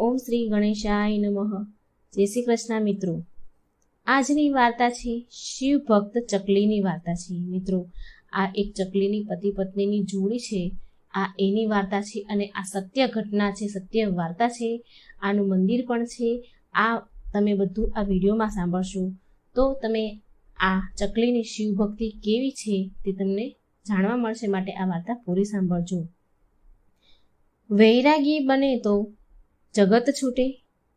ઓમ શ્રી ગણેશાય નમઃ. જય શ્રી કૃષ્ણ મિત્રો. આજની વાર્તા છે શિવ ભક્ત ચકલીની વાર્તા છે. મિત્રો, આ એક ચકલીની પતિ પત્નીની જોડી છે. આ એની વાર્તા છે અને આ સત્ય ઘટના છે, સત્ય વાર્તા છે. આનું મંદિર પણ છે. આ તમે બધું આ વિડીયોમાં સાંભળશો તો તમે આ ચકલીની શિવ ભક્તિ કેવી છે તે તમને જાણવા મળશે. માટે આ વાર્તા પૂરી સાંભળજો. વૈરાગી બને તો જગત છૂટે,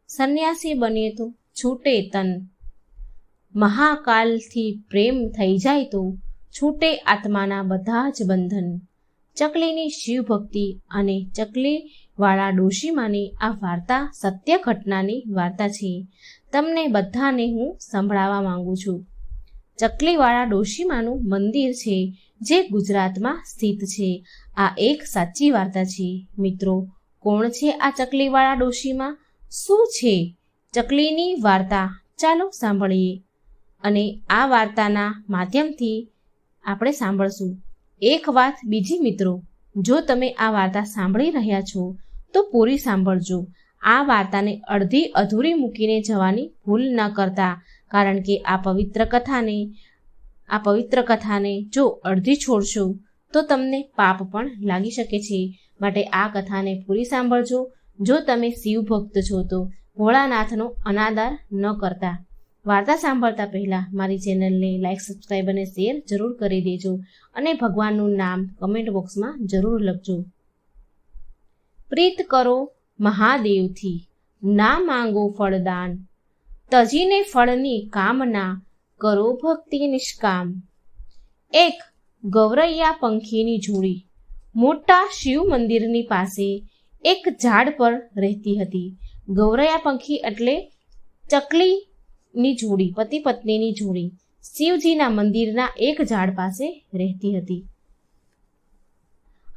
સંન્યાસી બને તો છૂટે તન. મહાકાલથી પ્રેમ થઈ જાય તો છૂટે આત્માના બધા જ બંધન. ચકલીની શિવ ભક્તિ અને ચકલીવાળા ડોશીમાની આ વાર્તા સત્ય ઘટનાની વાર્તા છે. તમને બધાને હું સંભળાવવા માંગુ છું. ચકલીવાળા ડોશીમાનું મંદિર છે જે ગુજરાતમાં સ્થિત છે. આ એક સાચી વાર્તા છે. મિત્રો, કોણ છે આ ચકલીવાળા ડોશીમા? શું છે ચકલીની વાર્તા? ચાલો સાંભળીએ અને આ વાર્તાના માધ્યમથી આપણે સાંભળશું. એક વાત બીજી મિત્રો, જો તમે આ વાર્તા સાંભળી રહ્યા છો તો પૂરી સાંભળજો. આ વાર્તાને અડધી અધૂરી મૂકીને જવાની ભૂલ ન કરતા, કારણ કે આ પવિત્ર કથાને જો અડધી છોડશો તો તમને પાપ પણ લાગી શકે છે. માટે આ કથાને પૂરી સાંભળજો. જો તમે શિવ ભક્ત છો તો ભોળાનાથનો અનાદર ન કરતા. વાર્તા સાંભળતા પહેલા મારી ચેનલને લાઈક, સબસ્ક્રાઈબ અને શેર જરૂર કરી દેજો અને ભગવાનનું નામ કમેન્ટ બોક્સમાં જરૂર લખજો. પ્રીત કરો મહાદેવથી, ના માંગો ફળદાન. તજીને ફળની કામના, કરો ભક્તિ નિષ્કામ. એક ગૌરૈયા પંખીની જોડી મોટા શિવ મંદિરની પાસે એક ઝાડ પર રહેતી હતી. ગૌરૈયા પંખી એટલે ચકલીની જોડી, પતિ પત્નીની જોડી શિવજીના મંદિરના એક ઝાડ પાસે રહેતી હતી.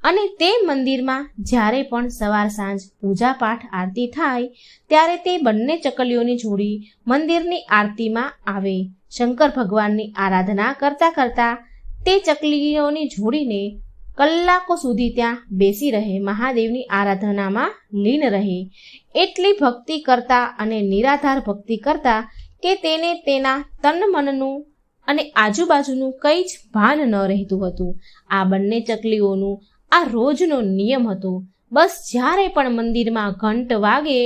અને તે મંદિરમાં જ્યારે પણ સવાર સાંજ પૂજા પાઠ આરતી થાય ત્યારે તે બંને ચકલીઓની જોડી મંદિરની આરતીમાં આવે. શંકર ભગવાનની આરાધના કરતા કરતા તે ચકલીઓની જોડીને કલાકો સુધી ત્યાં બેસી રહે, મહાદેવની આરાધનામાં લીન રહે. એટલી ભક્તિ કરતા અને નિરાધાર ભક્તિ કરતા કે તેને તેના તન મનનું અને આજુબાજુનું કંઈ જ ભાન ન રહેતું હતું. આ બંને ચકલીઓનું આ રોજનો નિયમ હતો. બસ જ્યારે પણ મંદિરમાં ઘંટ વાગે,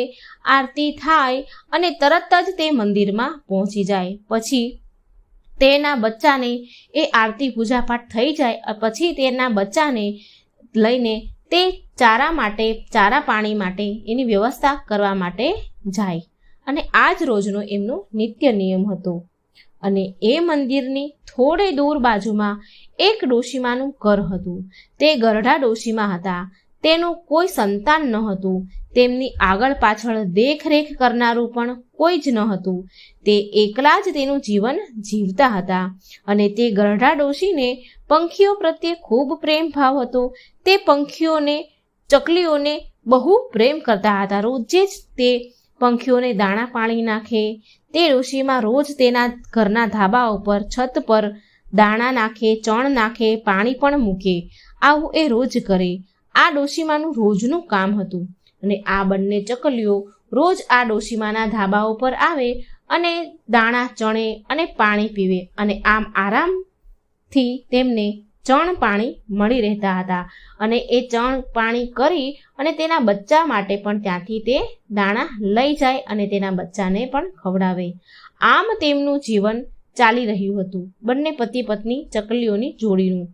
આરતી થાય અને તરત જ તે મંદિરમાં પહોંચી જાય. પછી તેના બચ્ચાને એ આરતી પૂજા પાઠ થઈ જાય પછી તેના બચ્ચાને લઈને તે ચારા પાણી માટે એની વ્યવસ્થા કરવા માટે જાય. અને આ જ રોજનો એમનો નિત્ય નિયમ હતો. અને એ મંદિરની થોડે દૂર બાજુમાં એક ડોશીમાનું ઘર હતું. તે ગરઢા ડોશીમા હતા. તેનું કોઈ સંતાન ન હતું. તેમની આગળ પાછળ દેખરેખ કરનારું પણ કોઈ જ ન હતું. તે એકલા જ તેનું જીવન જીવતા હતા. અને તે ગરઢા ડોશીને પંખીઓ પ્રત્યે ખૂબ પ્રેમ ભાવ હતો. તે પંખીઓને, ચકલીઓને બહુ પ્રેમ કરતા હતા. રોજે જ તે પંખીઓને દાણા પાણી નાખે. તે ડોશીમાં રોજ તેના ઘરના ધાબા ઉપર, છત પર દાણા નાખે, ચણ નાખે, પાણી પણ મૂકે. આવું એ રોજ કરે. આ ડોશીમાનું રોજનું કામ હતું. અને આ બંને ચકલીઓ રોજ આ ડોશીમાના ધાબા ઉપર આવે અને દાણા ચણે અને પાણી પીવે. અને આમ આરામથી તેમને ચણ પાણી મળી રહેતા હતા. અને એ ચણ પાણી કરી અને તેના બચ્ચા માટે પણ ત્યાંથી તે દાણા લઈ જાય અને તેના બચ્ચાને પણ ખવડાવે. આમ તેમનું જીવન ચાલી રહ્યું હતું, બંને પતિ પત્ની ચકલીઓની જોડીનું.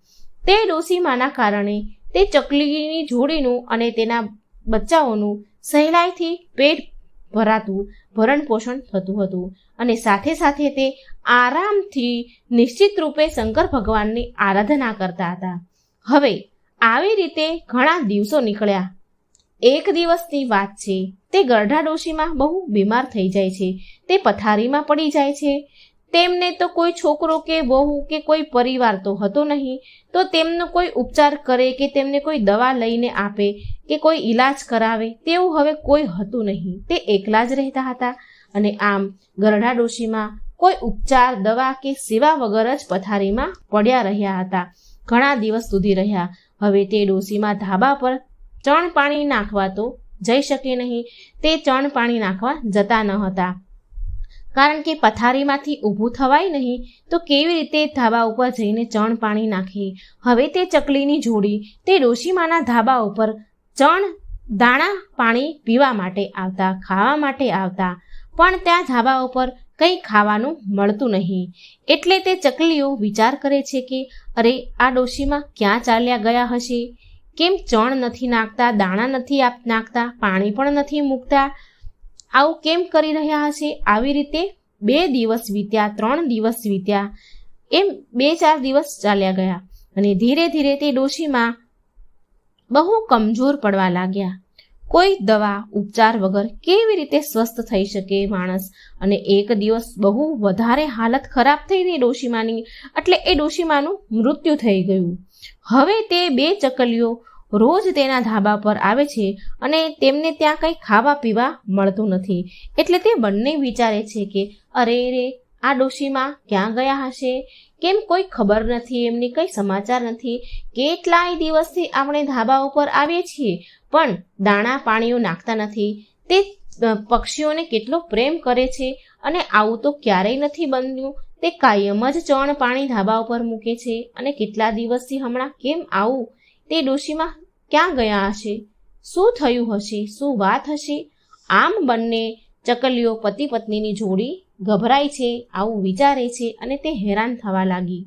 તે ડોશીમાના કારણે તે ચકલીની જોડીનું અને તેના બચ્ચાઓનું સહેલાઈથી પેટ ભરણ પોષણ થતું હતું. અને સાથે સાથે તે આરામથી નિશ્ચિત રૂપે શંકર ભગવાનની આરાધના કરતા હતા. હવે આવી રીતે ઘણા દિવસો નીકળ્યા. એક દિવસની વાત છે. તે ગરઢા ડોશીમાં બહુ બીમાર થઈ જાય છે. તે પથારીમાં પડી જાય છે. તેમને તો કોઈ છોકરો કે વહુ કે કોઈ પરિવાર તો હતો નહીં. તો તેમનો કોઈ ઉપચાર કરે કે તેમને કોઈ દવા લઈને આપે કે કોઈ ઈલાજ કરાવે તેવું હવે કોઈ હતું નહીં. તે એકલા જ રહેતા હતા. અને આમ ગરઢા ડોશીમાં કોઈ ઉપચાર, દવા કે સેવા વગર જ પથારીમાં પડ્યા રહ્યા હતા. ઘણા દિવસ સુધી રહ્યા. હવે તે ડોશીમાં ધાબા પર ચણ પાણી નાખવા તો જઈ શકે નહીં. તે ચણ પાણી નાખવા જતા ન હતા, કારણ કે પથારીમાંથી ઊભું થવાય નહીં તો કેવી રીતે ધાબા ઉપર જઈને ચણ પાણી નાખે. હવે તે ચકલીની જોડી તે ડોશીમાના ધાબા ઉપર ચણ દાણા પાણી પીવા માટે આવતા, ખાવા માટે આવતા, પણ ત્યાં ધાબા ઉપર કંઈ ખાવાનું મળતું નહીં. એટલે તે ચકલીઓ વિચાર કરે છે કે અરે, આ ડોશીમાં ક્યાં ચાલ્યા ગયા હશે? કેમ ચણ નથી નાખતા, દાણા નથી નાખતા, પાણી પણ નથી મૂકતા? આવું કેમ કરી રહ્યા હશે? આવી રીતે 2 દિવસ વીત્યા, 3 દિવસ વીત્યા, એમ 2-4 દિવસ ચાલ્યા ગયા અને ધીરે ધીરે તે ડોશીમાં બહુ કમજોર પડવા લાગ્યા. કોઈ દવા ઉપચાર વગર કેવી રીતે સ્વસ્થ થઈ શકે માણસ? અને એક દિવસ બહુ વધારે હાલત ખરાબ થઈ ડોશીમાની, એટલે એ ડોશીમાનું મૃત્યુ થઈ ગયું. હવે તે 2 ચકલીઓ રોજ તેના ધાબા પર આવે છે અને તેમને ત્યાં કંઈ ખાવા પીવા મળતું નથી. એટલે તે બંને વિચારે છે કે અરે રે, આ ડોશીમાં ક્યાં ગયા હશે? કેમ કોઈ ખબર નથી, એમની કંઈ સમાચાર નથી. કેટલાય દિવસથી આપણે ધાબા ઉપર આવીએ છીએ પણ દાણા પાણીઓ નાખતા નથી. તે પક્ષીઓને કેટલો પ્રેમ કરે છે અને આવું તો ક્યારેય નથી બન્યું. તે કાયમ જ ચણ પાણી ધાબા ઉપર મૂકે છે અને કેટલા દિવસથી હમણાં કેમ આવું? તે ડોશીમાં ક્યાં ગયા હશે? શું થયું હશે? શું વાત હશે? આમ બંને ચકલીઓ પતિ પત્નીની જોડી ગભરાય છે, આવું વિચારે છે અને તે હેરાન થવા લાગી.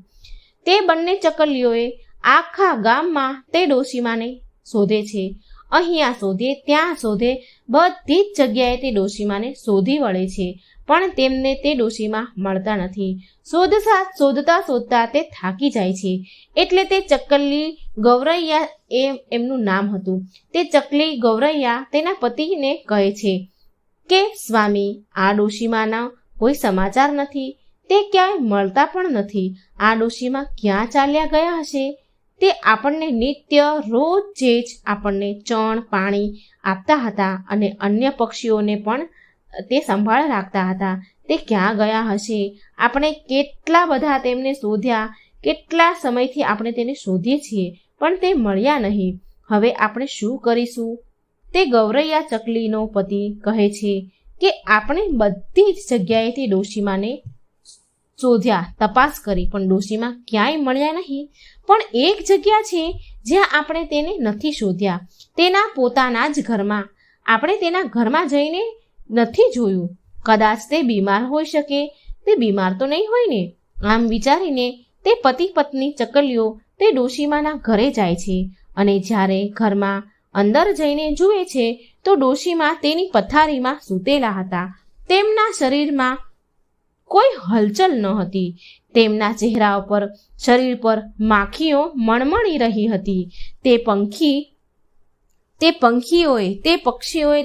તે બંને ચકલીઓએ આખા ગામમાં તે ડોશીમાને શોધે છે. અહીંયા શોધે, ત્યાં શોધે, બધી જ જગ્યાએ તે ડોશીમાને શોધી વળે છે, પણ તેમને તે ડોશીમાં મળતા નથી. શોધતા શોધતા તે થાકી જાય છે. એટલે તે ચકલી ગૌરૈયા, એમનું નામ હતું, તે ચકલી ગૌરૈયા તેના પતિને કહે છે કે સ્વામી, આ ડોશીમાના કોઈ સમાચાર નથી, તે ક્યાંય મળતા પણ નથી. આ ડોશીમાં ક્યાં ચાલ્યા ગયા હશે? તે આપણને નિત્ય રોજે જ આપણને ચણ પાણી આપતા હતા અને અન્ય પક્ષીઓને પણ તે સંભાળ રાખતા હતા. તે ક્યાં ગયા હશે? આપણે કેટલા બધા તેમને શોધ્યા, કેટલા સમયથી આપણે તેને શોધીએ છીએ પણ તે મળ્યા નહીં. હવે આપણે શું કરીશું? તે ગૌરૈયા ચકલીનો પતિ કહે છે કે આપણે બધી જ જગ્યાએ તે ડોશીમાને શોધ્યા, તપાસ કરી, પણ ડોશીમાં ક્યાંય મળ્યા નહીં. પણ એક જગ્યા છે જ્યાં આપણે તેને નથી શોધ્યા, તેના પોતાના જ ઘરમાં. આપણે તેના ઘરમાં જઈને નથી જોયું. કદાચ તે બીમાર હોઈ શકે. તે બીમાર તો નહીં હોય ને? આમ વિચારીને તે પતિ પત્ની ચકલીઓ તે ડોશીમાના ઘરે જાય છે અને જ્યારે ઘરમાં અંદર જઈને જુએ છે તો ડોશીમા તેની પથારીમાં સૂતેલા હતા. તેમના શરીરમાં કોઈ હલચલ ન હતી. તેમના ચહેરા ઉપર, શરીર પર માખીઓ મણમણી રહી હતી. તે પક્ષીઓએ,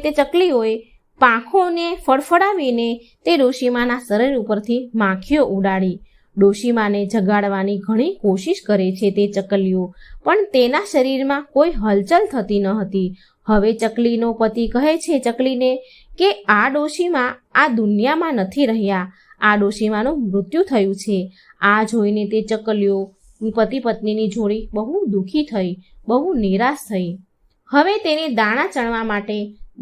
તે ચકલીઓએ પાંખોને ફડફડાવીને તે ડોશીમાના શરીર ઉપરથી માખીઓ ઉડાડી. ડોશીમાને જગાડવાની ઘણી કોશિશ કરે છે તે ચકલીઓ, પણ તેના શરીરમાં કોઈ હલચલ થતી ન હતી. હવે ચકલીનો પતિ કહે છે ચકલીને કે આ ડોશીમા આ દુનિયામાં નથી રહ્યા, આ ડોશીમાનું મૃત્યુ થયું છે. આ જોઈને તે ચકલીઓ પતિ પત્નીની જોડી બહુ દુઃખી થઈ, બહુ નિરાશ થઈ. હવે તેને દાણા ચણવા માટે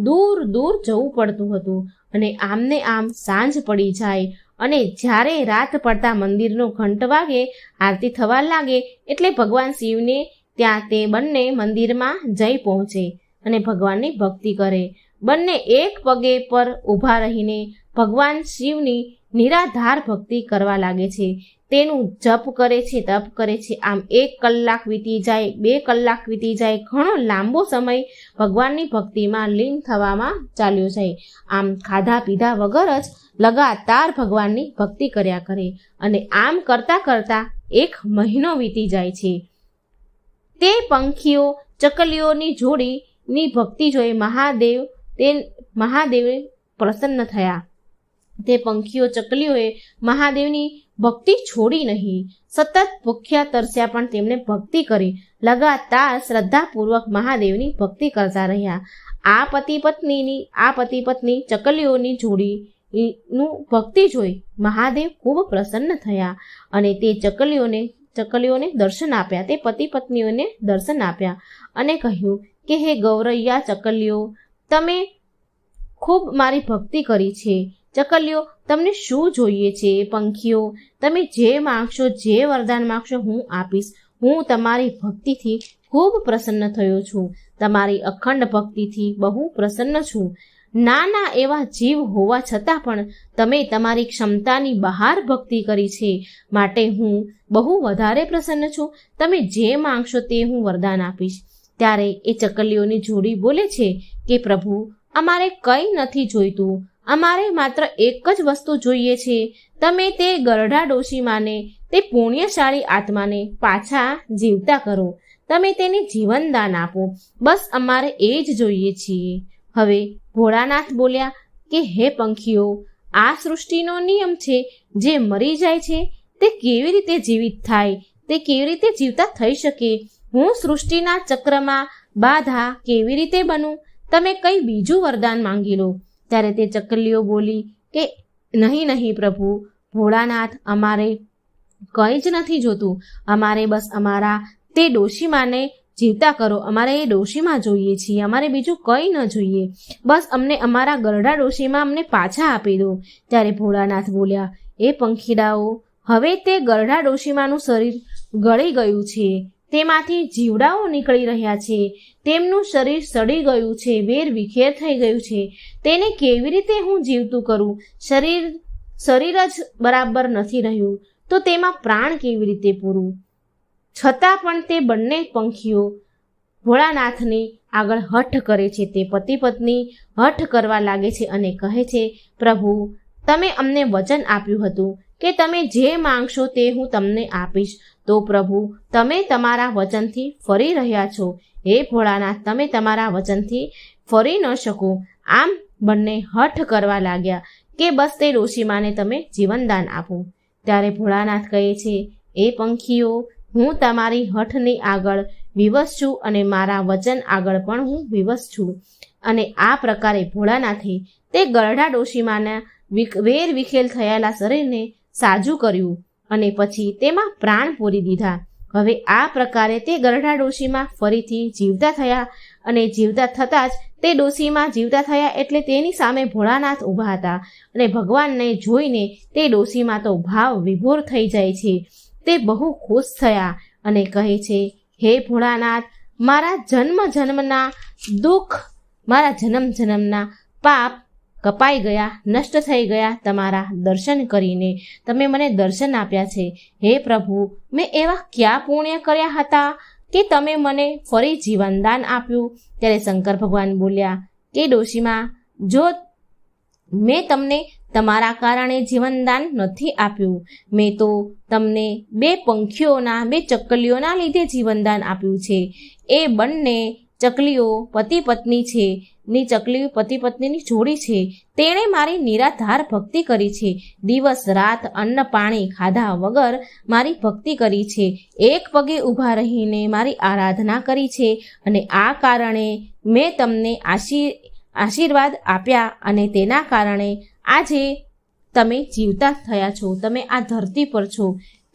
દૂર દૂર જવું પડતું હતું અને આમને આમ સાંજ પડી જાય અને જ્યારે રાત પડતા મંદિરનો ઘંટ વાગે, આરતી થવા લાગે એટલે ભગવાન શિવને ત્યાં તે બંને મંદિરમાં જઈ પહોંચે અને ભગવાનની ભક્તિ કરે. બંને એક પગે પર ઊભા રહીને ભગવાન શિવની નિરાધાર ભક્તિ કરવા લાગે છે. તેનું જપ કરે છે, તપ કરે છે. આમ 1 કલાક વીતી જાય, 2 કલાક વીતી જાય, ઘણો લાંબો સમય ભગવાનની ભક્તિમાં લીન થવામાં ચાલ્યો જાય. આમ ખાધા પીધા વગર જ લગાતાર ભગવાનની ભક્તિ કર્યા કરે અને આમ કરતા કરતા 1 મહિનો વીતી જાય છે. તે પંખીઓ ચકલીઓની જોડીની ભક્તિ જોઈ મહાદેવ પ્રસન્ન થયા. તે પંખીઓ ચકલીઓએ મહાદેવની ભક્તિ છોડી નહીં. સતત ભૂખ્યા તરસ્યા પણ તેમણે ભક્તિ કરી. લગાતાર શ્રદ્ધાપૂર્વક મહાદેવની ભક્તિ કરતા રહ્યા. આ પતિ પત્ની ચકલીઓની જોડીનું ભક્તિ જોઈ મહાદેવ ખૂબ પ્રસન્ન થયા અને તે ચકલીઓને દર્શન આપ્યા. તે પતિ પત્નીઓને દર્શન આપ્યા અને કહ્યું કે હે ગૌરૈયા ચકલીઓ, તમે ખૂબ મારી ભક્તિ કરી છે. ચકલીઓ, તમને શું જોઈએ છે? પંખીઓ, તમે જે માંગશો, જે વરદાન માંગશો હું આપીશ. હું તમારી ભક્તિથી ખૂબ પ્રસન્ન થયો છું. તમારી અખંડ ભક્તિથી બહુ પ્રસન્ન છું. નાના એવા જીવ હોવા છતાં પણ તમે તમારી ક્ષમતાની બહાર ભક્તિ કરી છે, માટે હું બહુ વધારે પ્રસન્ન છું. તમે જે માંગશો તે હું વરદાન આપીશ. ત્યારે એ ચકલીઓની જોડી બોલે છે કે પ્રભુ, અમારે કંઈ નથી જોઈતું. અમારે માત્ર એક જ વસ્તુ જોઈએ છે. તમે તે ગરડા ડોશીમાને, તે પુણ્યશાળી આત્માને પાછા જીવતા કરો. તમે તેને જીવનદાન આપો. બસ અમારે એ જ જોઈએ છીએ. હવે ભોળાનાથ બોલ્યા કે હે પંખીઓ, આ સૃષ્ટિનો નિયમ છે. જે મરી જાય છે તે કેવી રીતે જીવિત થાય? તે કેવી રીતે જીવતા થઈ શકે? હું સૃષ્ટિના ચક્રમાં બાધા કેવી રીતે બનું? તમે કંઈ બીજું વરદાન માંગી લો. ત્યારે તે ચકલીઓ બોલી કે નહીં નહીં પ્રભુ ભોળાનાથ, અમારે કંઈ જ નથી જોતું. અમારે બસ અમારા તે ડોશીમાને જીવતા કરો. અમારે એ ડોશીમાં જોઈએ છીએ. અમારે બીજું કંઈ ન જોઈએ. બસ અમને અમારા ગરડા ડોશીમાં અમને પાછા આપી દો. ત્યારે ભોળાનાથ બોલ્યા, એ પંખીડાઓ, હવે તે ગરડા ડોશીમાનું શરીર ગળી ગયું છે. તેમાંથી જીવડાઓ નીકળી રહ્યા છે. તેમનું શરીર સડી ગયું છે, વેર વિખેર થઈ ગયું છે. તેને કેવી રીતે હું જીવતું કરું? શરીર જ બરાબર નથી રહ્યું, તો તેમાં પ્રાણ કેવી રીતે પૂરું? છતાં પણ તે બંને પંખીઓ ભોળાનાથની આગળ હઠ કરે છે. તે પતિ પત્ની હઠ કરવા લાગે છે અને કહે છે, પ્રભુ, તમે અમને વચન આપ્યું હતું કે તમે જે માંગશો તે હું તમને આપીશ. તો પ્રભુ, તમે તમારા વચનથી ફરી રહ્યા છો. હે ભોળાનાથ, તમે તમારા વચનથી ફરી ન શકો. આમ બંને હઠ કરવા લાગ્યા કે બસ તે ડોશીમાને તમે જીવનદાન આપો. ત્યારે ભોળાનાથ કહે છે, એ પંખીઓ, હું તમારી હઠની આગળ વિવશ છું અને મારા વચન આગળ પણ હું વિવશ છું. અને આ પ્રકારે ભોળાનાથે તે ગરડા ડોશીમાના વેર વિખેલ થયેલા શરીરને સાજું કર્યું અને પછી તેમાં પ્રાણ પૂરી દીધા. હવે આ પ્રકારે તે ગરડા ડોશીમાં ફરીથી જીવતા થયા અને જીવતા થતાં જ તે ડોશીમાં જીવતા થયા એટલે તેની સામે ભોળાનાથ ઊભા હતા અને ભગવાનને જોઈને તે ડોશીમાં તો ભાવ વિભોર થઈ જાય છે. તે બહુ ખુશ થયા અને કહે છે, હે ભોળાનાથ, મારા જન્મના દુઃખ, મારા જન્મના પાપ કપાઈ ગયા, નષ્ટ થઈ ગયા તમારા દર્શન કરીને. તમે મને દર્શન આપ્યા છે. હે પ્રભુ, મેં એવા ક્યાં પુણ્ય કર્યા હતા કે તમે મને ફરી જીવનદાન આપ્યું? ત્યારે શંકર ભગવાન બોલ્યા કે ડોશીમાં, જો મેં તમને તમારા કારણે જીવનદાન નથી આપ્યું. મેં તો તમને બે પંખીઓના, બે ચકલીઓના લીધે જીવનદાન આપ્યું છે. એ બંને ચકલીઓ પતિ પત્ની છે. ચકલી પતિ પત્નીની જોડી છે. તેણે મારી નિરાધાર ભક્તિ કરી છે. દિવસ રાત અન્ન પાણી ખાધા વગર મારી ભક્તિ કરી છે. એક પગે ઊભા રહીને મારી આરાધના કરી છે. અને આ કારણે મેં તમને આશીર્વાદ આપ્યા અને તેના કારણે આજે તમે જીવતા થયા છો. તમે આ ધરતી પર છો.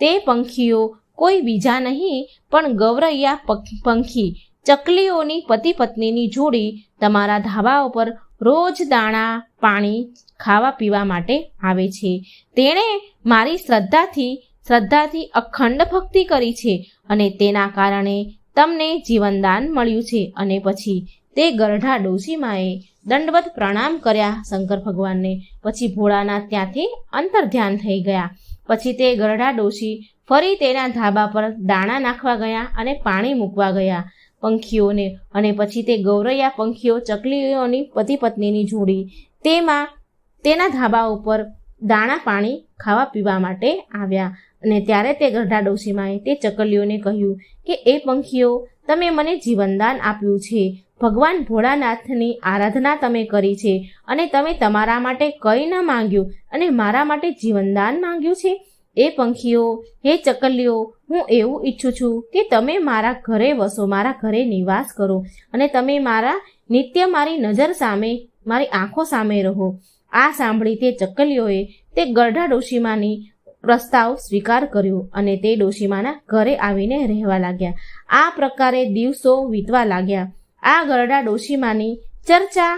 તે પંખીઓ કોઈ બીજા નહીં પણ ગૌરૈયા પંખી, ચકલીઓની પતિ પત્નીની જોડી તમારા ધાબા ઉપર રોજ દાણા પાણી ખાવા પીવા માટે આવે છે. તેણે મારી શ્રદ્ધાથી અખંડ ભક્તિ કરી છે અને તેના કારણે તમને જીવનદાન મળ્યું છે. અને પછી તે ગરઢા ડોશીમાએ દંડવત પ્રણામ કર્યા શંકર ભગવાનને. પછી ભોળાનાથ ત્યાંથી અંતર્ધ્યાન થઈ ગયા. પછી તે ગરઢા ડોશી ફરી તેના ધાબા પર દાણા નાખવા ગયા અને પાણી મૂકવા ગયા પંખીઓને. અને પછી તે ગૌરૈયા પંખીઓ, ચકલીઓની પતિ પત્નીની જોડી તેના ધાબા ઉપર દાણા પાણી ખાવા પીવા માટે આવ્યા. અને ત્યારે તે ગરઢા ડોશીમાએ તે ચકલીઓને કહ્યું કે એ પંખીઓ, તમે મને જીવનદાન આપ્યું છે. ભગવાન ભોળાનાથની આરાધના તમે કરી છે અને તમે તમારા માટે કંઈ ન માંગ્યું અને મારા માટે જીવનદાન માંગ્યું છે. એ પંખીઓ, હે ચકલીઓ, હું એવું ઈચ્છું છું કે તમે મારા ઘરે વસો, મારા ઘરે નિવાસ કરો અને તમે નિત્ય મારી નજર સામે, મારી આંખો સામે રહો. આ સાંભળી તે ચકલીઓએ તે ગરઢા ડોશીમાની પ્રસ્તાવ સ્વીકાર કર્યો અને તે ડોશીમાના ઘરે આવીને રહેવા લાગ્યા. આ પ્રકારે દિવસો વીતવા લાગ્યા. આ ગરડા ડોશીમાની ચર્ચા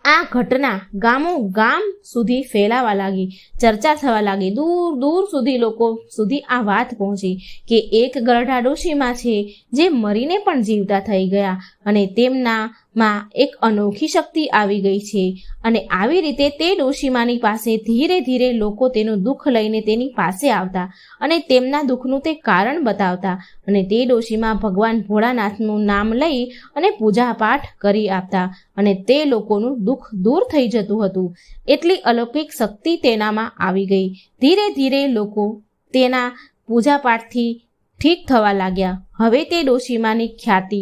આ ઘટના ગામો ગામ સુધી ફેલાવા લાગી, ચર્ચા થવા લાગી. દૂર દૂર સુધી લોકો સુધી આ વાત પહોંચી કે એક ગરઢા ડોશીમાં છે જે મરીને પણ જીવતા થઈ ગયા અને તેમનામાં એક અનોખી શક્તિ આવી ગઈ છે. અને આવી રીતે તે ડોશીમાની પાસે ધીરે ધીરે લોકો તેનું દુઃખ લઈને તેની પાસે આવતા અને તેમના દુઃખનું તે કારણ બતાવતા અને તે ડોશીમાં ભગવાન ભોળાનાથનું નામ લઈ અને પૂજાપાઠ કરી આપતા અને તે લોકોનું દુઃખ દૂર થઈ જતું હતું. એટલી અલૌકિક શક્તિ તેનામાં આવી ગઈ. ધીરે ધીરે લોકો તેના પૂજાપાઠથી ઠીક થવા લાગ્યા. હવે તે ડોશીમાની ખ્યાતિ,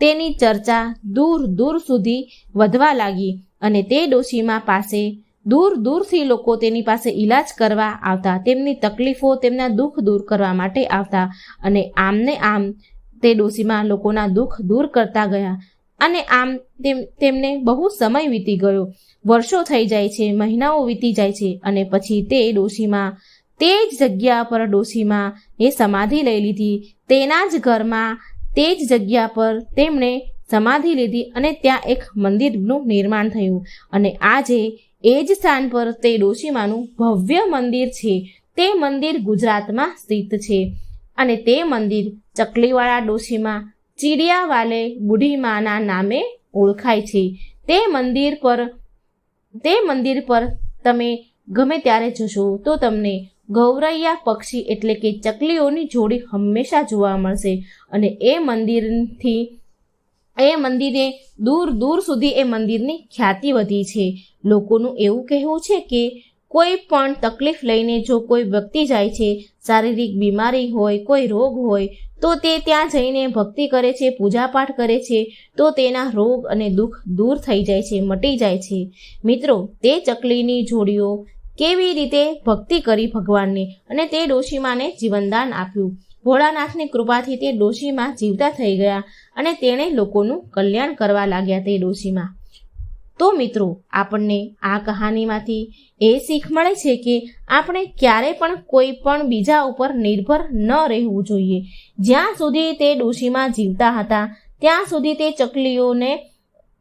તેની ચર્ચા દૂર દૂર સુધી વધવા લાગી અને તે ડોશીમા પાસે દૂર દૂરથી લોકો તેની પાસે ઈલાજ કરવા આવતા, તેમની તકલીફો, તેમના દુઃખ દૂર કરવા માટે આવતા અને આમને આમ તે ડોશીમા લોકોના દુઃખ દૂર કરતા ગયા. અને આમ તેમને બહુ સમય વીતી ગયો, વર્ષો થઈ જાય છે, મહિનાઓ વીતી જાય છે અને પછી તે ડોશીમા તે જ જગ્યા પર ડોશીમા એ સમાધિ લઈ લીધી. તેના જ ઘરમાં તે જ જગ્યા પર તેમણે સમાધિ લીધી અને ત્યાં એક મંદિરનું નિર્માણ થયું અને આજે એ જ સ્થાન પર તે ડોશીમાનું ભવ્ય મંદિર છે. તે મંદિર ગુજરાતમાં સ્થિત છે અને તે મંદિર ચકલીવાળા ડોશીમા ચીડિયાવાલે બુઢીમાના નામે ઓળખાય છે. તે મંદિર પર તમે ગમે ત્યારે જશો તો તમને ગૌરૈયા પક્ષી એટલે કે ચકલીઓની જોડી હંમેશા જોવા મળશે અને એ મંદિરે દૂર દૂર સુધી એ મંદિરની ખ્યાતિ વધી છે. લોકોનું એવું કહેવું છે કે કોઈ પણ તકલીફ લઈને જો કોઈ વ્યક્તિ જાય છે, શારીરિક બીમારી હોય, કોઈ રોગ હોય તો તે ત્યાં જઈને ભક્તિ કરે છે, પૂજાપાઠ કરે છે તો તેના રોગ અને દુઃખ દૂર થઈ જાય છે, મટી જાય છે. મિત્રો, તે ચકલીની જોડીઓ કેવી રીતે ભક્તિ કરી ભગવાનની અને તે ડોશીમાને જીવનદાન આપ્યું. ભોળાનાથની કૃપાથી તે ડોશીમા જીવતા થઈ ગયા અને તેણે લોકોનું કલ્યાણ કરવા લાગ્યા તે ડોશીમા. તો મિત્રો, આપણને આ કહાનીમાંથી એ શીખ મળે છે કે આપણે ક્યારે પણ કોઈ પણ બીજા ઉપર નિર્ભર ન રહેવું જોઈએ. જ્યાં સુધી તે ડોશીમા જીવતા હતા ત્યાં સુધી તે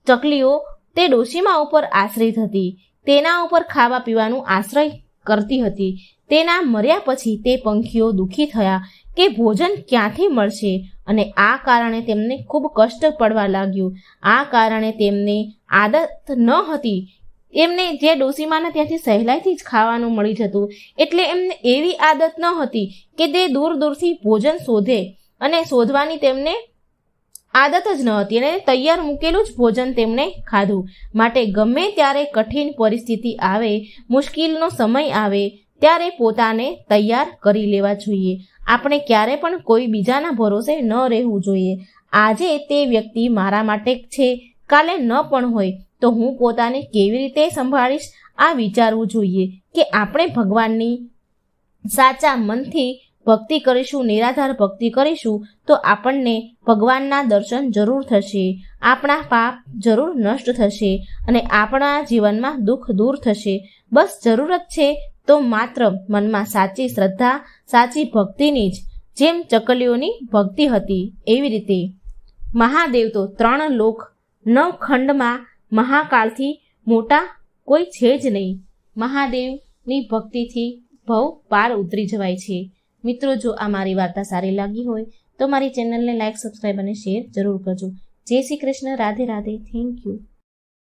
ચકલીઓ તે ડોશીમા ઉપર આશ્રિત હતી, તેના ઉપર ખાવા પીવાનું આશ્રય કરતી હતી. તેના મર્યા પછી તે પંખીઓ દુઃખી થયા કે ભોજન ક્યાંથી મળશે અને આ કારણે તેમને ખૂબ કષ્ટ પડવા લાગ્યું. આ કારણે તેમની આદત ન હતી, એમને જે ડોશીમાને ત્યાંથી સહેલાઈથી જ ખાવાનું મળી જતું એટલે એમને એવી આદત ન હતી કે તે દૂર દૂરથી ભોજન શોધે અને શોધવાની તેમને આદત જ ન હતી અને તૈયાર મૂકેલું જ ભોજન તેમણે ખાધું. માટે ગમે ત્યારે કઠિન પરિસ્થિતિ આવે, મુશ્કેલનો સમય આવે ત્યારે પોતાને તૈયાર કરી લેવા જોઈએ. આપણે ક્યારે પણ કોઈ બીજાના ભરોસે ન રહેવું જોઈએ. આજે તે વ્યક્તિ મારા માટે છે, કાલે ન પણ હોય તો હું પોતાને કેવી રીતે સંભાળીશ આ વિચારવું જોઈએ કે આપણે ભગવાનની સાચા મનથી ભક્તિ કરીશું, નિરાધાર ભક્તિ કરીશું તો આપણને ભગવાનના દર્શન જરૂર થશે, આપણા પાપ જરૂર નષ્ટ થશે અને આપણા જીવનમાં દુઃખ દૂર થશે. બસ જરૂરત છે તો માત્ર મનમાં સાચી શ્રદ્ધા, સાચી ભક્તિની જ. જેમ ચકલીઓની ભક્તિ હતી એવી રીતે મહાદેવ તો 3 લોક 9 ખંડમાં મહાકાળથી મોટા કોઈ છે જ નહીં. મહાદેવની ભક્તિથી ભવ પાર ઉતરી જવાય છે. મિત્રો, જો આ મારી વાર્તા સારી લાગી હોય તો મારી ચેનલને લાઈક, સબસ્ક્રાઈબ અને શેર જરૂર કરજો. જય શ્રી કૃષ્ણ. રાધે રાધે. Thank you.